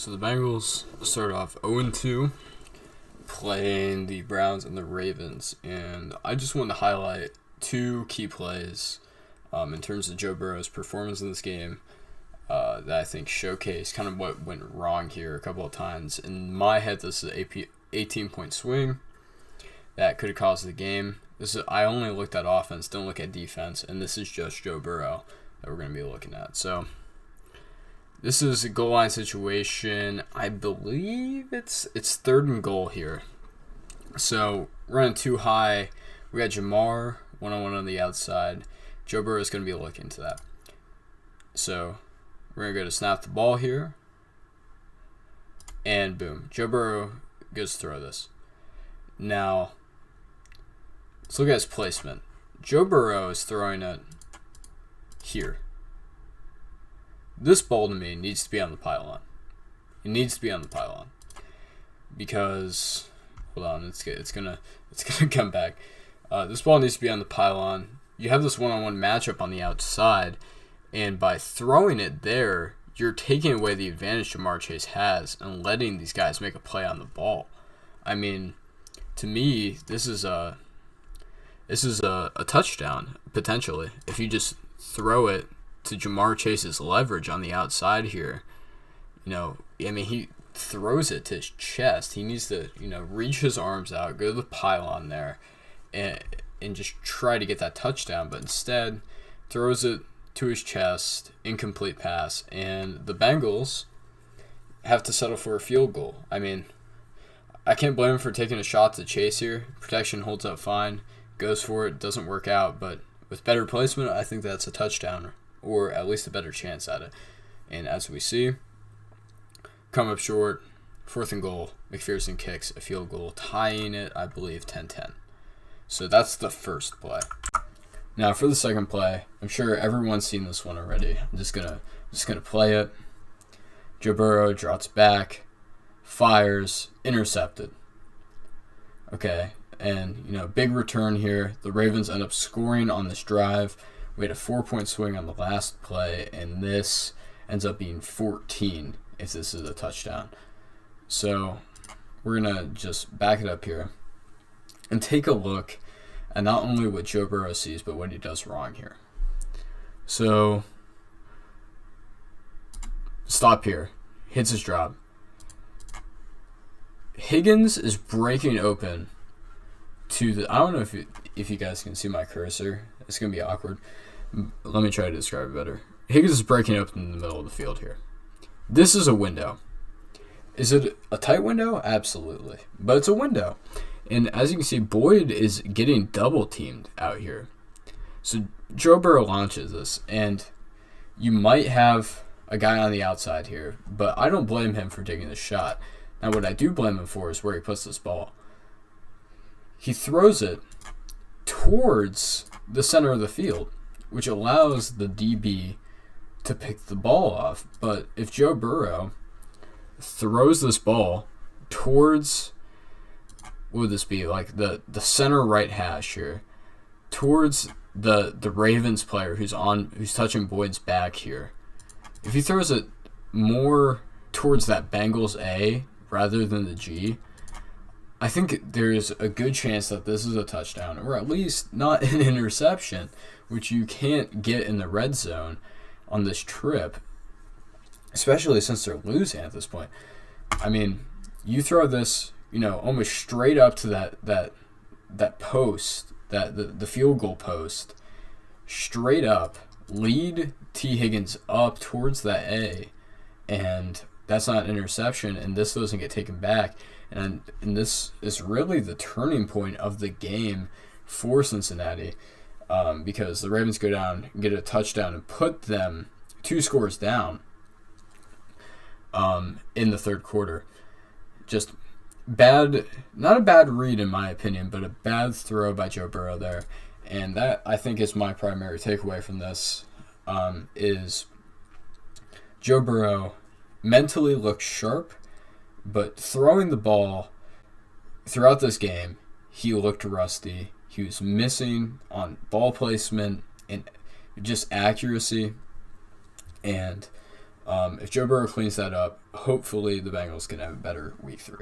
So the Bengals start off 0-2, playing the Browns and the Ravens, and I just want to highlight two key plays in terms of Joe Burrow's performance in this game that I think showcase kind of what went wrong here a couple of times. In my head, this is an 18-point swing that could have caused the game. I only looked at offense, don't look at defense, and this is just Joe Burrow that we're going to be looking at. So this is a goal line situation. I believe it's third and goal here. So running too high. We got Jamar one-on-one on the outside. Joe Burrow is going to be looking to that. So we're going to go to snap the ball here. And boom. Joe Burrow goes to throw this. Now, let's look at his placement. Joe Burrow is throwing it here. This ball to me needs to be on the pylon. It needs to be on the pylon because hold on, it's gonna come back. This ball needs to be on the pylon. You have this one-on-one matchup on the outside, and by throwing it there, you're taking away the advantage Jamar Chase has and letting these guys make a play on the ball. I mean, to me, this is a touchdown potentially if you just throw it to Jamar Chase's leverage on the outside here. He throws it to his chest. He needs to, reach his arms out, go to the pylon there, and just try to get that touchdown. But instead, throws it to his chest, incomplete pass, and the Bengals have to settle for a field goal. I mean, I can't blame him for taking a shot to Chase here. Protection holds up fine, goes for it, doesn't work out, but with better placement, I think that's a touchdown, or at least a better chance at it. And as we see, come up short, 4th and goal, McPherson kicks a field goal, tying it, I believe, 10-10. So that's the first play. Now for the second play, I'm sure everyone's seen this one already. I'm just gonna play it. Joe Burrow drops back, fires, intercepted. Okay, and big return here. The Ravens end up scoring on this drive. We had a 4-point swing on the last play, and this ends up being 14 if this is a touchdown. So we're going to just back it up here and take a look at not only what Joe Burrow sees, but what he does wrong here. So stop here. Hits his drop. Higgins is breaking open to the... I don't know if you guys can see my cursor. It's going to be awkward. Let me try to describe it better. Higgins is breaking open in the middle of the field here. This is a window. Is it a tight window? Absolutely. But it's a window. And as you can see, Boyd is getting double teamed out here. So Joe Burrow launches this, and you might have a guy on the outside here, but I don't blame him for taking the shot. Now what I do blame him for is where he puts this ball. He throws it towards the center of the field, which allows the DB to pick the ball off. But if Joe Burrow throws this ball towards, what would this be, like the center right hash here, towards the Ravens player who's touching Boyd's back here, if he throws it more towards that Bengals A rather than the G, I think there's a good chance that this is a touchdown, or at least not an interception, which you can't get in the red zone on this trip, especially since they're losing at this point. I mean, you throw this, almost straight up to that post, the field goal post, straight up, lead T. Higgins up towards that A, and that's not an interception, and this doesn't get taken back. And this is really the turning point of the game for Cincinnati, because the Ravens go down, get a touchdown, and put them 2 scores down in the third quarter. Just bad, not a bad read in my opinion, but a bad throw by Joe Burrow there. And that, I think, is my primary takeaway from this, is Joe Burrow mentally looks sharp, but throwing the ball throughout this game, he looked rusty. He was missing on ball placement and just accuracy. And If Joe Burrow cleans that up, hopefully the Bengals can have a better week 3.